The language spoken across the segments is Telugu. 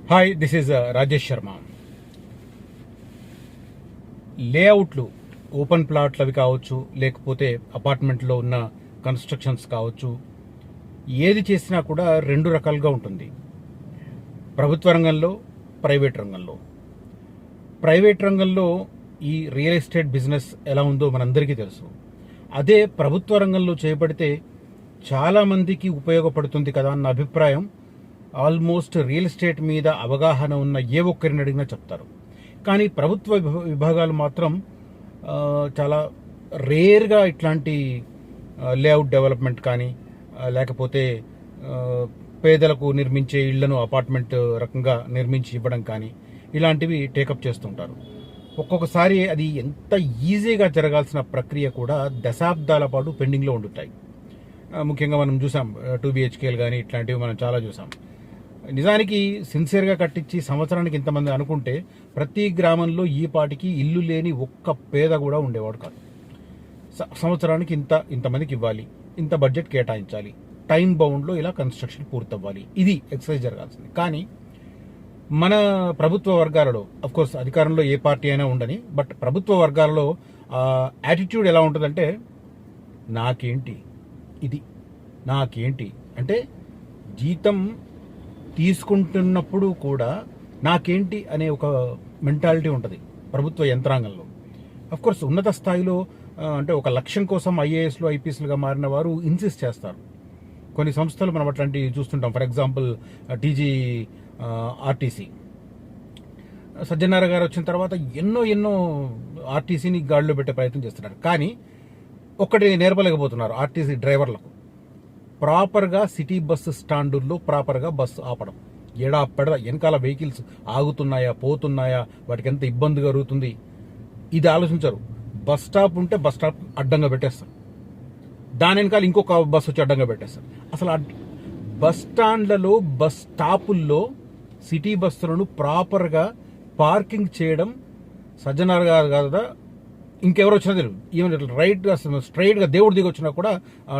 Hi, this is Rajesh Sharma. లేఅవుట్లు, ఓపెన్ ప్లాట్లు అవి కావచ్చు, లేకపోతే అపార్ట్మెంట్లో ఉన్న కన్స్ట్రక్షన్స్ కావచ్చు, ఏది చేసినా కూడా రెండు రకాలుగా ఉంటుంది. ప్రభుత్వ రంగంలో, ప్రైవేట్ రంగంలో. ప్రైవేట్ రంగంలో ఈ రియల్ ఎస్టేట్ బిజినెస్ ఎలా ఉందో మనందరికీ తెలుసు. అదే ప్రభుత్వ రంగంలో చేపడితే చాలామందికి ఉపయోగపడుతుంది కదా అన్న అభిప్రాయం ఆల్మోస్ట్ రియల్ ఎస్టేట్ మీద అవగాహన ఉన్న ఏ ఒక్కరిని అడిగినా చెప్తారు. కానీ ప్రభుత్వ విభాగాలు మాత్రం చాలా రేర్గా ఇట్లాంటి లేఅవుట్ డెవలప్మెంట్ కానీ లేకపోతే పేదలకు నిర్మించే ఇళ్లను అపార్ట్మెంట్ రకంగా నిర్మించి ఇవ్వడం కానీ ఇలాంటివి టేకప్ చేస్తుంటారు. ఒక్కొక్కసారి అది ఎంత ఈజీగా జరగాల్సిన ప్రక్రియ కూడా దశాబ్దాల పాటు పెండింగ్లో ఉండుతాయి. ముఖ్యంగా మనం చూసాం 2 BHKలు కానీ ఇట్లాంటివి మనం చాలా చూసాం. నిజానికి సిన్సియర్గా కట్టించి సంవత్సరానికి ఇంతమంది అనుకుంటే ప్రతి గ్రామంలో ఈ పాటికి ఇల్లు లేని ఒక్క పేద కూడా ఉండేవాడు కాదు. సంవత్సరానికి ఇంతమందికి ఇవ్వాలి, ఇంత బడ్జెట్ కేటాయించాలి, టైం బౌండ్లో ఇలా కన్స్ట్రక్షన్ పూర్తవ్వాలి, ఇది ఎక్సర్సైజ్ జరగాల్సింది. కానీ మన ప్రభుత్వ వర్గాలలో, అఫ్కోర్స్ అధికారంలో ఏ పార్టీ అయినా ఉండని, బట్ ప్రభుత్వ వర్గాలలో యాటిట్యూడ్ ఎలా ఉంటుందంటే నాకేంటి, ఇది నాకేంటి అంటే జీతం తీసుకుంటున్నప్పుడు కూడా నాకేంటి అనే ఒక మెంటాలిటీ ఉంటుంది ప్రభుత్వ యంత్రాంగంలో. అఫ్కోర్స్ ఉన్నత స్థాయిలో అంటే ఒక లక్ష్యం కోసం ఐఏఎస్లు ఐపీఎస్లుగా మారిన వారు ఇన్సిస్ట్ చేస్తారు. కొన్ని సంస్థలు మనం అట్లాంటివి చూస్తుంటాం. ఫర్ ఎగ్జాంపుల్ టీజీ ఆర్టీసీ, సజ్జనారాయణ గారు వచ్చిన తర్వాత ఎన్నో ఆర్టీసీని గాడిలో పెట్టే ప్రయత్నం చేస్తున్నారు. కానీ ఒక్కటి నేర్పలేకపోతున్నారు ఆర్టీసీ డ్రైవర్లకు. ప్రాపర్గా సిటీ బస్సు స్టాండుల్లో ప్రాపర్గా బస్సు ఆపడం, వెనకాల వెహికల్స్ ఆగుతున్నాయా, పోతున్నాయా, వాటికి ఎంత ఇబ్బంది కలుగుతుంది, ఇది ఆలోచించరు. బస్ స్టాప్ ఉంటే బస్ స్టాప్ అడ్డంగా పెట్టేస్తారు, దాని వెనకాల ఇంకొక బస్సు వచ్చి అడ్డంగా పెట్టేస్తారు. అసలు బస్ స్టాండ్లలో, బస్ స్టాపుల్లో సిటీ బస్సులను ప్రాపర్గా పార్కింగ్ చేయడం సజ్జనార్ గారు కాదా ఇంకెవరు వచ్చినా తెలియదు. ఈవెన్ రైట్గా స్ట్రైట్గా దేవుడు దిగి వచ్చినా కూడా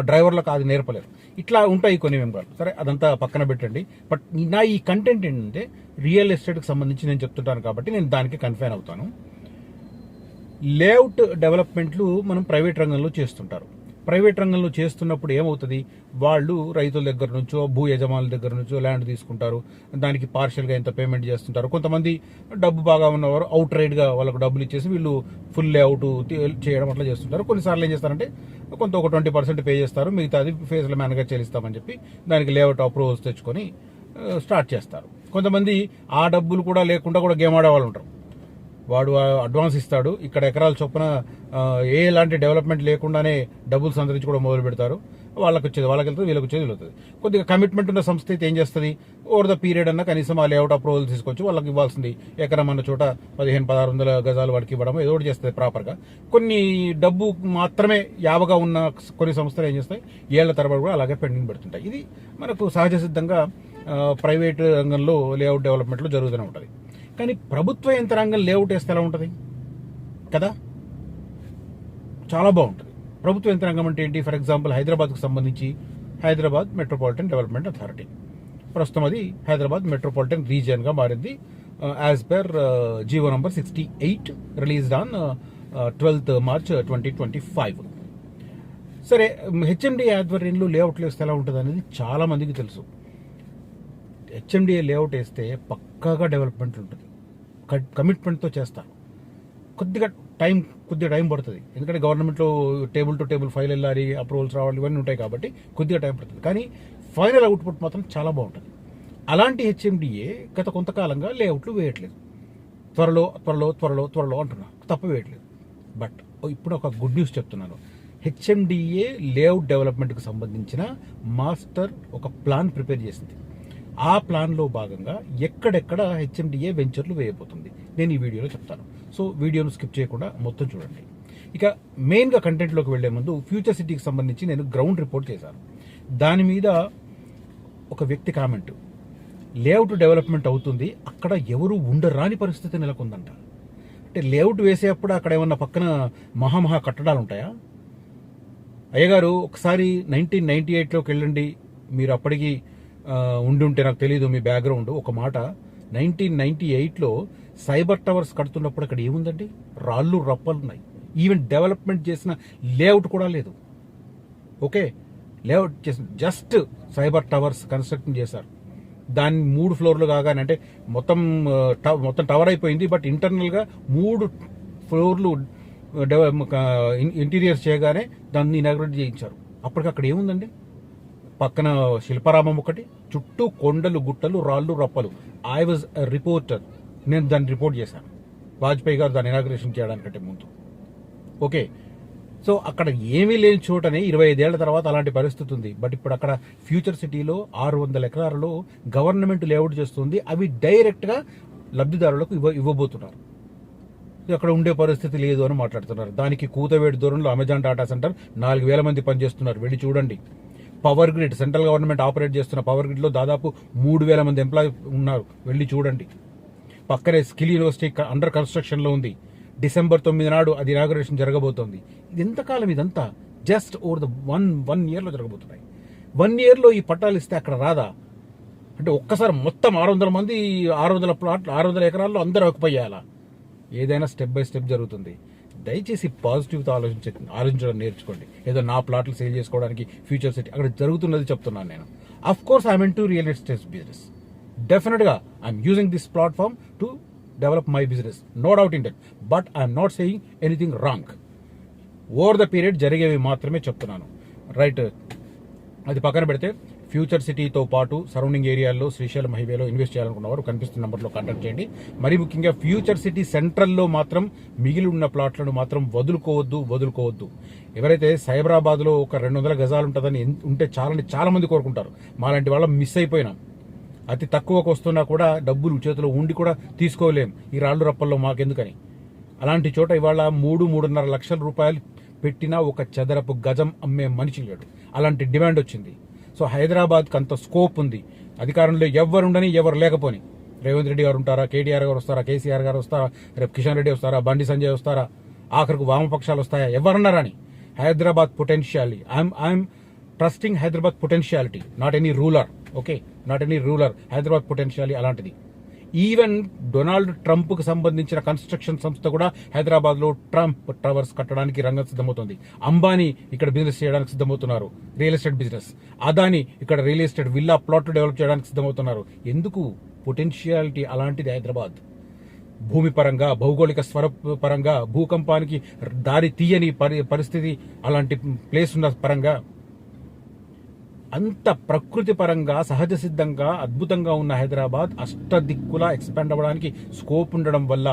డ్రైవర్లకు అది నేర్పలేరు. ఇట్లా ఉంటాయి కొన్ని మెంబర్లు. సరే, అదంతా పక్కన పెట్టండి. బట్ నా ఈ కంటెంట్ ఏంటంటే రియల్ ఎస్టేట్కి సంబంధించి నేను చెప్తుంటాను కాబట్టి నేను దానికి కన్ఫైన్ అవుతాను. లేఅవుట్ డెవలప్మెంట్లు మనం ప్రైవేట్ రంగంలో చేస్తుంటారు. ప్రైవేట్ రంగంలో చేస్తున్నప్పుడు ఏమవుతుంది, వాళ్ళు రైతుల దగ్గర నుంచో, భూ యజమానుల దగ్గర నుంచో ల్యాండ్ తీసుకుంటారు, దానికి పార్షియల్గా ఎంత పేమెంట్ చేస్తుంటారు. కొంతమంది డబ్బు బాగా ఉన్నవారు అవుట్ రైడ్గా వాళ్ళకు డబ్బులు ఇచ్చేసి వీళ్ళు ఫుల్ లేఅవుట్ చేయడం అట్లా చేస్తుంటారు. కొన్నిసార్లు ఏం చేస్తారంటే ఒక 20% పే చేస్తారు, మిగతాది ఫేజ్ల మ్యాన్గా చెల్లిస్తామని చెప్పి దానికి లేఅవుట్ అప్రూవల్స్ తెచ్చుకొని స్టార్ట్ చేస్తారు. కొంతమంది ఆ డబ్బులు కూడా లేకుండా కూడా గేమ్ ఆడే వాళ్ళు ఉంటారు. వాడు అడ్వాన్స్ ఇస్తాడు, ఇక్కడ ఎకరాల చొప్పున ఎలాంటి డెవలప్మెంట్ లేకుండానే డబ్బులు సంతరించి కూడా మొదలు పెడతారు. వాళ్ళకి వెళ్తుంది, వీళ్ళకి వచ్చేది వెళ్తుంది. కొద్దిగా కమిట్మెంట్ ఉన్న సంస్థ అయితే ఏం చేస్తుంది, ఓవర్ ద పీరియడ్ అన్న కనీసం ఆ లేఅవుట్ అప్రూవల్ తీసుకొచ్చి వాళ్ళకి ఇవ్వాల్సింది ఎకరం అన్న చోట 1500-1600 గజాలు వాడికి ఇవ్వడం ఏదో ఒకటి చేస్తుంది ప్రాపర్గా. కొన్ని డబ్బు మాత్రమే యావగా ఉన్న కొన్ని సంస్థలు ఏం చేస్తాయి, ఏళ్ల తరబడి కూడా అలాగే పెండింగ్ పెడుతుంటాయి. ఇది మనకు సహజ సిద్ధంగా ప్రైవేట్ రంగంలో లేఅవుట్ డెవలప్మెంట్లో జరుగుతూనే ఉంటుంది. కానీ ప్రభుత్వ యంత్రాంగం లేఅవుట్ వేస్తే ఎలా ఉంటుంది కదా, చాలా బాగుంటుంది. ప్రభుత్వ యంత్రాంగం అంటే ఏంటి, ఫర్ ఎగ్జాంపుల్ హైదరాబాద్కు సంబంధించి హైదరాబాద్ మెట్రోపాలిటన్ డెవలప్మెంట్ అథారిటీ, ప్రస్తుతం అది హైదరాబాద్ మెట్రోపాలిటన్ రీజియన్గా మారింది as per GO number 68 released on 12th March 2025. సరే, హెచ్ఎండి ఆధ్వర్యంలో లేఅవుట్లు వేస్తే ఎలా ఉంటుంది అనేది చాలా మందికి తెలుసు. హెచ్ఎండిఏ లేఅవుట్ వేస్తే పక్కాగా డెవలప్మెంట్ ఉంటుంది, కమిట్మెంట్తో చేస్తారు. కొద్దిగా టైం పడుతుంది, ఎందుకంటే గవర్నమెంట్లో టేబుల్ టు టేబుల్ ఫైల్ వెళ్ళాలి, అప్రూవల్స్ రావాలి, ఇవన్నీ ఉంటాయి కాబట్టి కొద్దిగా టైం పడుతుంది. కానీ ఫైనల్ అవుట్పుట్ మాత్రం చాలా బాగుంటుంది. అలాంటి హెచ్ఎండిఏ గత కొంతకాలంగా లేఅవుట్లు వేయట్లేదు, త్వరలో అంటున్నా, తప్ప వేయట్లేదు. బట్ ఇప్పుడు ఒక గుడ్ న్యూస్ చెప్తున్నాను. హెచ్ఎండిఏ లేఅవుట్ డెవలప్మెంట్కి సంబంధించిన మాస్టర్ ఒక ప్లాన్ ప్రిపేర్ చేసింది. ఆ ప్లాన్లో భాగంగా ఎక్కడెక్కడ హెచ్ఎండిఏ వెంచర్లు వేయబోతుంది నేను ఈ వీడియోలో చెప్తాను. సో వీడియోను స్కిప్ చేయకుండా మొత్తం చూడండి. ఇక మెయిన్గా కంటెంట్లోకి వెళ్లే ముందు ఫ్యూచర్ సిటీకి సంబంధించి నేను గ్రౌండ్ రిపోర్ట్ చేశాను. దాని మీద ఒక వ్యక్తి కామెంట్, లేఅవుట్ డెవలప్మెంట్ అవుతుంది, అక్కడ ఎవరు ఉండరాని పరిస్థితి నెలకొందంట. అంటే లేఅవుట్ వేసేటప్పుడు అక్కడ ఏమన్నా పక్కన మహామహా కట్టడాలు ఉంటాయా? అయ్యగారు ఒకసారి 1998లోకి వెళ్ళండి, మీరు అప్పటికి ఉండి ఉంటే నాకు తెలీదు మీ బ్యాక్గ్రౌండ్. ఒక మాట, 1998లో సైబర్ టవర్స్ కడుతున్నప్పుడు అక్కడ ఏముందండి? రాళ్ళు రప్పలు ఉన్నాయి. ఈవెన్ డెవలప్మెంట్ చేసిన లేఅవుట్ కూడా లేదు. ఓకే, లేఅవుట్ చేసిన జస్ట్ సైబర్ టవర్స్ కన్స్ట్రక్షన్ చేశారు. దాన్ని 3 ఫ్లోర్లు కాగానే, అంటే మొత్తం టవర్ అయిపోయింది, బట్ ఇంటర్నల్గా 3 ఫ్లోర్లు ఇంటీరియర్స్ చేయగానే దాన్ని ఇనాగ్రేట్ చేయించారు. అప్పటికక్కడ ఏముందండి? పక్కన శిల్పారామం ఒకటి, చుట్టూ కొండలు గుట్టలు రాళ్ళు రప్పలు. ఐ వాజ్ రిపోర్టర్, నేను దాన్ని రిపోర్ట్ చేశాను వాజ్పేయి గారు దాన్ని ఇనాగ్రేషన్ చేయడానికంటే ముందు. ఓకే, సో అక్కడ ఏమీ లేని చోటనే 25 ఏళ్ల తర్వాత అలాంటి పరిస్థితి ఉంది. బట్ ఇప్పుడు అక్కడ ఫ్యూచర్ సిటీలో 600 ఎకరాలలో గవర్నమెంట్ లేఅవుట్ చేస్తుంది. అవి డైరెక్ట్గా లబ్ధిదారులకు ఇవ్వబోతున్నారు. అక్కడ ఉండే పరిస్థితి లేదు అని మాట్లాడుతున్నారు. దానికి కూతవేడి దూరంలో అమెజాన్ డాటా సెంటర్ 4000 మంది పనిచేస్తున్నారు. వెళ్ళి చూడండి. Power grid, central government operate చేస్తున్న పవర్ గ్రిడ్లో దాదాపు 3000 మంది ఎంప్లాయీ ఉన్నారు. వెళ్ళి చూడండి. పక్కనే స్కిల్ యూనివర్సిటీ అండర్ కన్స్ట్రక్షన్లో ఉంది. డిసెంబర్ 9 నాడు అది ఇనాగరేషన్ జరగబోతోంది. ఇది ఎంతకాలం ఇదంతా? జస్ట్ ఓవర్ ద వన్ ఇయర్లో జరగబోతున్నాయి. 1 ఇయర్లో ఈ పట్టాలు ఇస్తే అక్కడ రాదా? అంటే ఒక్కసారి మొత్తం 600 మంది 600 ప్లాట్లు 600 ఎకరాల్లో అందరూ ఆక్యుపై చేయాలా? ఏదైనా స్టెప్ బై స్టెప్ జరుగుతుంది. దయచేసి పాజిటివ్తో ఆలోచించడం నేర్చుకోండి. ఏదో నా ప్లాట్లు సేల్ చేసుకోవడానికి ఫ్యూచర్ సిటీ అక్కడ జరుగుతున్నది చెప్తున్నాను నేను. Of course I'm in to real estate business. డెఫినెట్గా I'm using this platform to develop my business, no doubt in that. But I'm not saying anything wrong. Over the period జరిగేవి మాత్రమే చెప్తున్నాను. రైట్, అది పక్కన పెడితే ఫ్యూచర్ సిటీతో పాటు సరౌండింగ్ ఏరియాల్లో శ్రీశైలం హైవేలో ఇన్వెస్ట్ చేయాలనుకున్న వారు కనిపిస్తున్న నెంబర్లో కాంటాక్ట్ చేయండి. మరి ముఖ్యంగా ఫ్యూచర్ సిటీ సెంట్రల్లో మాత్రం మిగిలి ఉన్న ప్లాట్లను మాత్రం వదులుకోవద్దు. ఎవరైతే సైబరాబాద్లో ఒక 200 గజాలు ఉంటుందని ఉంటే చాలా మంది కోరుకుంటారు. మాలాంటి వాళ్ళం మిస్ అయిపోయినాం. అతి తక్కువకు వస్తున్నా కూడా డబ్బులు చేతిలో ఉండి కూడా తీసుకోలేం. ఈ రాళ్ళు రప్పల్లో మాకెందుకని. అలాంటి చోట ఇవాళ 3-3.5 లక్షల రూపాయలు పెట్టినా ఒక చదరపు గజం అమ్మే మనిషి లేడు. అలాంటి డిమాండ్ వచ్చింది. సో హైదరాబాద్కి అంత స్కోప్ ఉంది. అధికారంలో ఎవరుండని ఎవరు లేకపోని, రేవంత్ రెడ్డి గారు ఉంటారా, కేటీఆర్ గారు వస్తారా, కేసీఆర్ గారు వస్తారా, రేపు కిషన్ రెడ్డి వస్తారా, బండి సంజయ్ వస్తారా, ఆఖరికి వామపక్షాలు వస్తాయా, ఎవరన్నారని. Hyderabad potentiality, I'm trusting Hyderabad potentiality, not any ruler. Okay, not any ruler. Hyderabad potentiality అలాంటిది. ఈవెన్ డొనాల్డ్ ట్రంప్ కు సంబంధించిన కన్స్ట్రక్షన్ సంస్థ కూడా హైదరాబాద్ లో ట్రంప్ టవర్స్ కట్టడానికి రంగం సిద్ధమవుతుంది. అంబానీ ఇక్కడ బిజినెస్ చేయడానికి సిద్ధమవుతున్నారు, రియల్ ఎస్టేట్ బిజినెస్. అదాని ఇక్కడ real estate villa plot develop చేయడానికి సిద్ధమవుతున్నారు. ఎందుకు? పొటెన్షియాలిటీ అలాంటిది హైదరాబాద్. భూమి పరంగా, భౌగోళిక స్వరూప పరంగా, భూకంపానికి దారి తీయని పరిస్థితి అలాంటి ప్లేస్ ఉన్న పరంగా, అంత ప్రకృతి పరంగా సహజ సిద్ధంగా అద్భుతంగా ఉన్న హైదరాబాద్ అష్టదిక్కులా ఎక్స్పాండ్ అవ్వడానికి స్కోప్ ఉండడం వల్ల,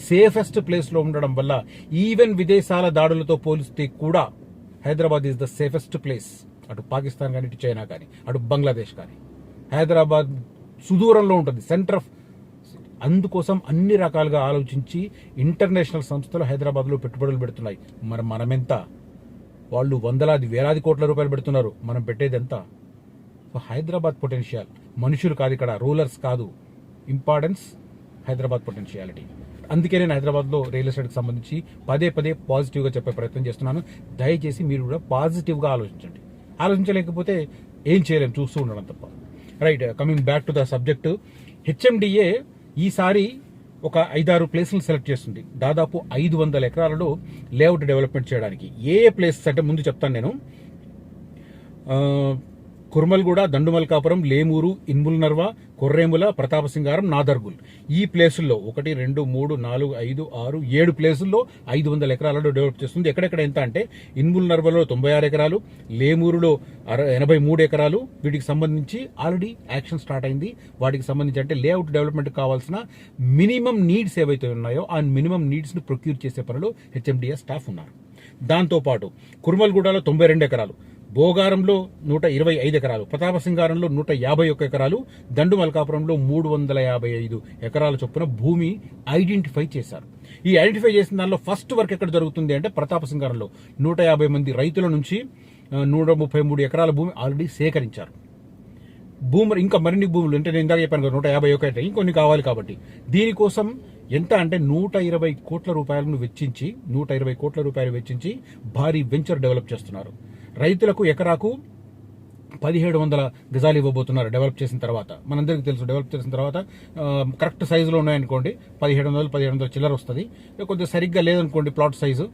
సేఫెస్ట్ ప్లేస్ లో ఉండడం వల్ల, ఈవెన్ విదేశాల దాడులతో పోలిస్తే కూడా Hyderabad is the safest place. అటు పాకిస్తాన్ కానీ, ఇటు చైనా కానీ, అటు బంగ్లాదేశ్ కానీ. హైదరాబాద్ సుదూరంలో ఉంటుంది, సెంటర్ ఆఫ్. అందుకోసం అన్ని రకాలుగా ఆలోచించి ఇంటర్నేషనల్ సంస్థలు హైదరాబాద్లో పెట్టుబడులు పెడుతున్నాయి. మరి మనమెంత? వాళ్ళు వందలాది వేలాది కోట్ల రూపాయలు పెడుతున్నారు. మనం పెట్టేది ఎంత? హైదరాబాద్ పొటెన్షియల్. మనుషులు కాదు ఇక్కడ, రూలర్స్ కాదు. Importance Hyderabad potentiality. అందుకే నేను హైదరాబాద్లో రియల్ ఎస్టేట్కి సంబంధించి పదే పాజిటివ్గా చెప్పే ప్రయత్నం చేస్తున్నాను. దయచేసి మీరు కూడా పాజిటివ్గా ఆలోచించండి. ఆలోచించలేకపోతే ఏం చేయలేం, చూస్తూ ఉండడం తప్ప. Right, coming back to the subject. HMDA ఈసారి ఒక 5-6 ప్లేసులు సెలెక్ట్ చేస్తుంది. దాదాపు 500 ఎకరాలలో లేఅవుట్ డెవలప్మెంట్ చేయడానికి. ఏ ప్లేసెస్ అంటే ముందు చెప్తాను నేను. కుర్మల్గూడ, దండుమల్కాపురం, లేమూరు, ఇన్ముల్నర్వ, కొర్రేముల, ప్రతాపసింగారం, నాదర్గుల్. ఈ ప్లేసుల్లో 1, 2, 3, 4, 5, 6, 7 ప్లేసుల్లో 500 ఎకరాలలో డెవలప్ చేస్తుంది. ఎక్కడెక్కడ ఎంత అంటే ఇన్ముల్నర్వలో 96 ఎకరాలు, లేమూరులో 83 ఎకరాలు. వీటికి సంబంధించి ఆల్రెడీ యాక్షన్ స్టార్ట్ అయింది. వాటికి సంబంధించి అంటే లేఅవుట్ డెవలప్మెంట్ కావాల్సిన మినిమం నీడ్స్ ఏవైతే ఉన్నాయో ఆ మినిమం నీడ్స్ ను ప్రొక్యూర్ చేసే పనిలో హెచ్ఎండిఏ స్టాఫ్ ఉన్నారు. దాంతోపాటు కుర్మల్గూడలో 92 ఎకరాలు, భోగారంలో 125 ఎకరాలు, ప్రతాపసింగారంలో 151 ఎకరాలు, దండుమల్కాపురంలో 355 ఎకరాల చొప్పున భూమి ఐడెంటిఫై చేశారు. ఈ ఐడెంటిఫై చేసిన దానిలో ఫస్ట్ వర్క్ ఎక్కడ జరుగుతుంది అంటే ప్రతాపసింగారంలో 150 మంది రైతుల నుంచి 133 ఎకరాల భూమి ఆల్రెడీ సేకరించారు. భూములు ఇంకా మరిన్ని భూములు అంటే నేను ఇందాక చెప్పాను కదా 151 అయితే ఇంకొన్ని కావాలి. కాబట్టి దీనికోసం ఎంత అంటే 120 కోట్ల రూపాయలను వెచ్చించి 120 కోట్ల రూపాయలు వెచ్చించి భారీ వెంచర్ డెవలప్ చేస్తున్నారు. రైతులకు ఎకరాకు 1700 గజాలు ఇవ్వబోతున్నారు డెవలప్ చేసిన తర్వాత. మనందరికీ తెలుసు డెవలప్ చేసిన తర్వాత కరెక్ట్ సైజులో ఉన్నాయనుకోండి 1700 చిల్లర వస్తుంది. కొద్దిగా సరిగ్గా లేదనుకోండి ప్లాట్ సైజు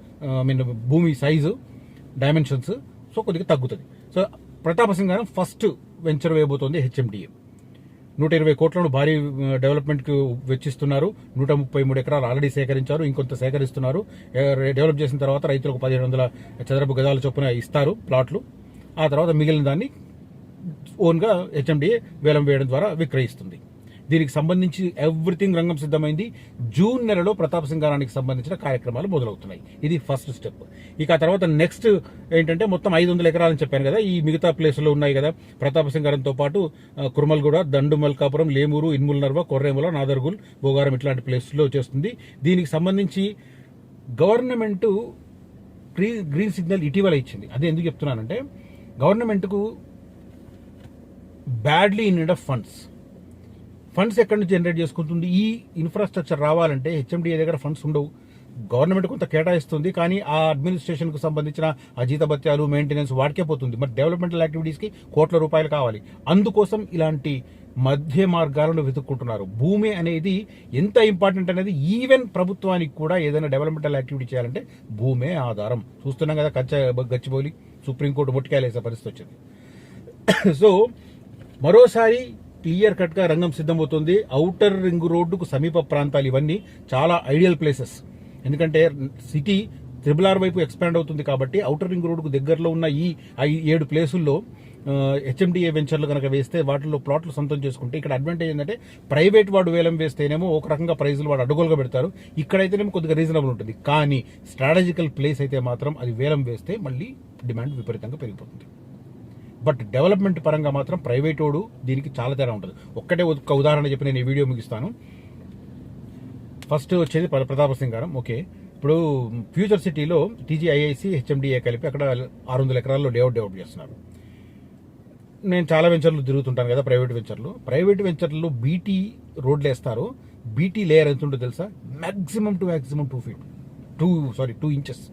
భూమి సైజు డైమెన్షన్స్ కొద్దిగా తగ్గుతుంది. సో ప్రతాప సింగారం ఫస్ట్ వెంచర్ వేయబోతోంది హెచ్ఎండిఏ. 120 కోట్లను భారీ డెవలప్మెంట్కి వెచ్చిస్తున్నారు. 133 ఎకరాలు ఆల్రెడీ సేకరించారు, ఇంకొంత సేకరిస్తున్నారు. డెవలప్ చేసిన తర్వాత రైతులకు 1700 చదరపు గజాల చొప్పున ఇస్తారు ప్లాట్లు. ఆ తర్వాత మిగిలిన దాన్ని ఓన్గా హెచ్ఎండిఏ వేలం వేయడం ద్వారా విక్రయిస్తుంది. దీనికి సంబంధించి ఎవ్రీథింగ్ రంగం సిద్ధమైంది. జూన్ నెలలో ప్రతాప సింగారానికి సంబంధించిన కార్యక్రమాలు మొదలవుతున్నాయి. ఇది ఫస్ట్ స్టెప్. ఇక ఆ తర్వాత నెక్స్ట్ ఏంటంటే మొత్తం 500 ఎకరాలని చెప్పాను కదా, ఈ మిగతా ప్లేసులు ఉన్నాయి కదా ప్రతాప సింగారంతో పాటు కుర్మల్గూడ, దండుమల్కాపురం, లేమూరు, ఇన్ముల్నర్వ, కొర్రేముల, నాదర్గుల్, బోగారం ఇట్లాంటి ప్లేసుల్లో చేస్తుంది. దీనికి సంబంధించి గవర్నమెంట్ గ్రీన్ సిగ్నల్ ఇటీవల ఇచ్చింది. అదే ఎందుకు చెప్తున్నానంటే గవర్నమెంట్కు badly in need of funds ఎక్కడి నుంచి జనరేట్ చేసుకుంటుంది? ఈ ఇన్ఫ్రాస్ట్రక్చర్ రావాలంటే హెచ్ఎండిఏ దగ్గర ఫండ్స్ ఉండవు. గవర్నమెంట్ కొంత కేటాయిస్తుంది, కానీ ఆ అడ్మినిస్ట్రేషన్కు సంబంధించిన ఆ జీతభత్యాలు, మెయింటెనెన్స్ వాటికే పోతుంది. మరి డెవలప్మెంటల్ యాక్టివిటీస్కి కోట్ల రూపాయలు కావాలి. అందుకోసం ఇలాంటి మధ్య మార్గాలను వెతుక్కుంటున్నారు. భూమి అనేది ఎంత ఇంపార్టెంట్ అనేది ఈవెన్ ప్రభుత్వానికి కూడా ఏదైనా డెవలప్మెంటల్ యాక్టివిటీ చేయాలంటే భూమే ఆధారం. చూస్తున్నాం కదా గచ్చిబౌలి సుప్రీంకోర్టు ముట్టికాయలేసే పరిస్థితి వచ్చింది. సో మరోసారి క్లియర్ కట్ గా రంగం సిద్ధమవుతుంది. ఔటర్ రింగ్ రోడ్డుకు సమీప ప్రాంతాలు ఇవన్నీ చాలా ఐడియల్ ప్లేసెస్. ఎందుకంటే సిటీ RRR వైపు ఎక్స్పాండ్ అవుతుంది కాబట్టి ఔటర్ రింగ్ రోడ్డుకు దగ్గరలో ఉన్న ఈ 7 ప్లేసుల్లో హెచ్ఎండిఏ వెంచర్లు కనుక వేస్తే వాటిలో ప్లాట్లు సొంతం చేసుకుంటే ఇక్కడ అడ్వాంటేజ్ ఏంటంటే ప్రైవేట్ వాడు వేలం వేస్తేనేమో ఒక రకంగా ప్రైజులు వాడు అడ్డగోలుగా పెడతారు, ఇక్కడైతేనేమో కొద్దిగా రీజనబుల్ ఉంటుంది. కానీ స్ట్రాటజికల్ ప్లేస్ అయితే మాత్రం అది వేలం వేస్తే మళ్ళీ డిమాండ్ విపరీతంగా పెరిగిపోతుంది. బట్ డెవలప్మెంట్ పరంగా మాత్రం ప్రైవేట్ వాడు దీనికి చాలా తేడా ఉంటుంది. ఒక ఉదాహరణ చెప్పి నేను ఈ వీడియో ముగిస్తాను. ఫస్ట్ వచ్చేది ప్రతాప సింగారం. ఓకే, ఇప్పుడు ఫ్యూచర్ సిటీలో TGIIC హెచ్ఎండిఏ కలిపి అక్కడ 600 ఎకరాల్లో డెవలప్ చేస్తున్నారు. నేను చాలా వెంచర్లు తిరుగుతుంటాను కదా, ప్రైవేట్ వెంచర్లు బీటీ రోడ్లు వేస్తారు. బీటీ లేయర్ ఎంత ఉంటుందో తెలుసా? మాక్సిమం 2 ఇంచెస్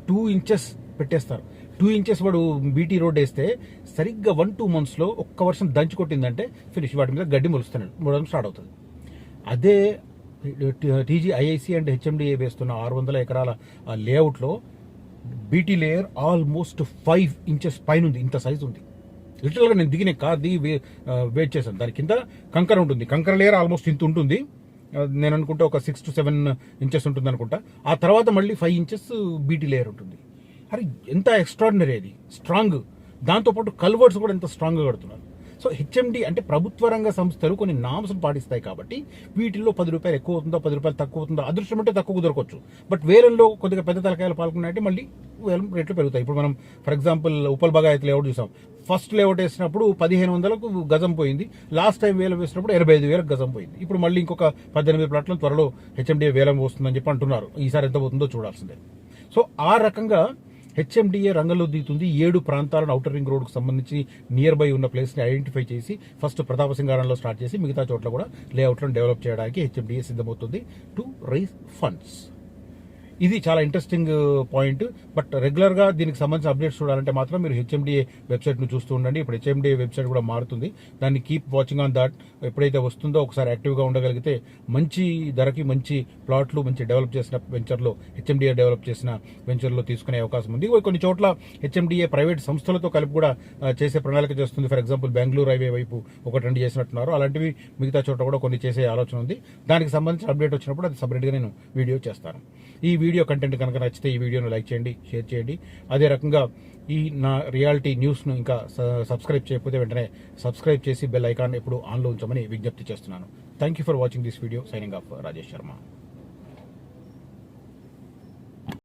2 ఇంచెస్ పెట్టేస్తారు. 2 ఇంచెస్ వాడు బీటీ రోడ్ వేస్తే సరిగ్గా 1-2 మంత్స్లో ఒక్క వర్షం దంచి కొట్టిందంటే ఫినిష్, వాటి మీద గడ్డి మొలడం స్టార్ట్ అవుతుంది. అదే TGIIC అండ్ హెచ్ఎండిఏ వేస్తున్న 600 ఎకరాల లేఅవుట్లో బీటీ లేయర్ ఆల్మోస్ట్ 5 ఇంచెస్ పైన ఉంది. ఇంత సైజ్ ఉంది. లిటరల్గా నేను దిగిన కార్ దిగి వెయిట్ చేశాను. దాని కింద కంకర ఉంటుంది. కంకర లేయర్ ఆల్మోస్ట్ ఇంత ఉంటుంది. నేను అనుకుంటే ఒక 6 to 7 ఇంచెస్ ఉంటుంది అనుకుంటా. ఆ తర్వాత మళ్ళీ 5 ఇంచెస్ బీటీ లేయర్ ఉంటుంది. అరే ఎంత ఎక్స్ట్రాడినరీ, అది స్ట్రాంగ్. దాంతోపాటు కల్వర్ట్స్ కూడా ఎంత స్ట్రాంగ్గా కడుతున్నారు. సో హెచ్ఎండి అంటే ప్రభుత్వ రంగ సంస్థలు కొన్ని నామ్స్ను పాటిస్తాయి కాబట్టి వీటిల్లో 10 రూపాయలు ఎక్కువ అవుతుందో 10 రూపాయలు తక్కువ అవుతుందో అదృష్టం అంటే తక్కువ దొరకవచ్చు. బట్ వేలంలో కొద్దిగా పెద్ద తలకాయలు పాల్గొన్నాయంటే మళ్ళీ వేలం రేట్లు పెరుగుతాయి. ఇప్పుడు మనం for example Uppal Bagayat layout చూసాం. ఫస్ట్ లేఅవుట్ వేసినప్పుడు 1500కు గజం పోయింది. లాస్ట్ టైం వేలం వేసినప్పుడు 85,000కు గజం పోయింది. ఇప్పుడు మళ్ళీ ఇంకొక 18 ప్లాట్లను త్వరలో హెచ్ఎండిఏ వేలం వస్తుందని చెప్పి అంటున్నారు. ఈసారి ఎంత పోతుందో చూడాల్సిందే. సో ఆ రకంగా హెచ్ఎండిఏ రంగంలో దిగుతుంది. 7 ప్రాంతాలను ఔటర్ రింగ్ రోడ్కు సంబంధించి నియర్ బై ఉన్న ప్లేస్ని ఐడెంటిఫై చేసి ఫస్ట్ ప్రతాప సింగారంలో స్టార్ట్ చేసి మిగతా చోట్ల కూడా లేఅవుట్లను డెవలప్ చేయడానికి హెచ్ఎండిఏ సిద్ధమవుతుంది టు రైజ్ ఫండ్స్. ఇది చాలా ఇంట్రెస్టింగ్ పాయింట్. బట్ రెగ్యులర్గా దీనికి సంబంధించిన అప్డేట్స్ చూడాలంటే మాత్రం మీరు హెచ్ఎండిఏ వెబ్సైట్ను చూస్తూ ఉండండి. ఇప్పుడు హెచ్ఎండిఏ వెబ్సైట్ కూడా మారుతుంది. దాన్ని కీప్ వాచింగ్ ఆన్ దాట్. ఎప్పుడైతే వస్తుందో ఒకసారి యాక్టివ్గా ఉండగలిగితే మంచి ధరకి మంచి ప్లాట్లు, మంచి డెవలప్ చేసిన వెంచర్లో హెచ్ఎండిఏ డెవలప్ చేసిన వెంచర్లో తీసుకునే అవకాశం ఉంది. కొన్ని చోట్ల హెచ్ఎండిఏ ప్రైవేట్ సంస్థలతో కలిపి కూడా చేసే ప్రణాళిక చేస్తుంది. ఫర్ ఎగ్జాంపుల్ బెంగళూరు హైవే వైపు 1-2 చేసినట్టున్నారు. అలాంటివి మిగతా చోట్ల కూడా కొన్ని చేసే ఆలోచన ఉంది. దానికి సంబంధించిన అప్డేట్ వచ్చినప్పుడు అది సపరేట్గా నేను వీడియో చేస్తాను. ఈ వీడియో కంటెంట్ కనుక నచ్చితే ఈ వీడియోను లైక్ చేయండి, షేర్ చేయండి. అదే రకంగా ఈ నా రియాలిటీ న్యూస్ను ఇంకా సబ్స్క్రైబ్ చేయకపోతే వెంటనే సబ్స్క్రైబ్ చేసి బెల్ ఐకాన్ ఎప్పుడు ఆన్లో ఉంచమని విజ్ఞప్తి చేస్తున్నాను. Thank you for watching this video. Signing off Rajesh Sharma.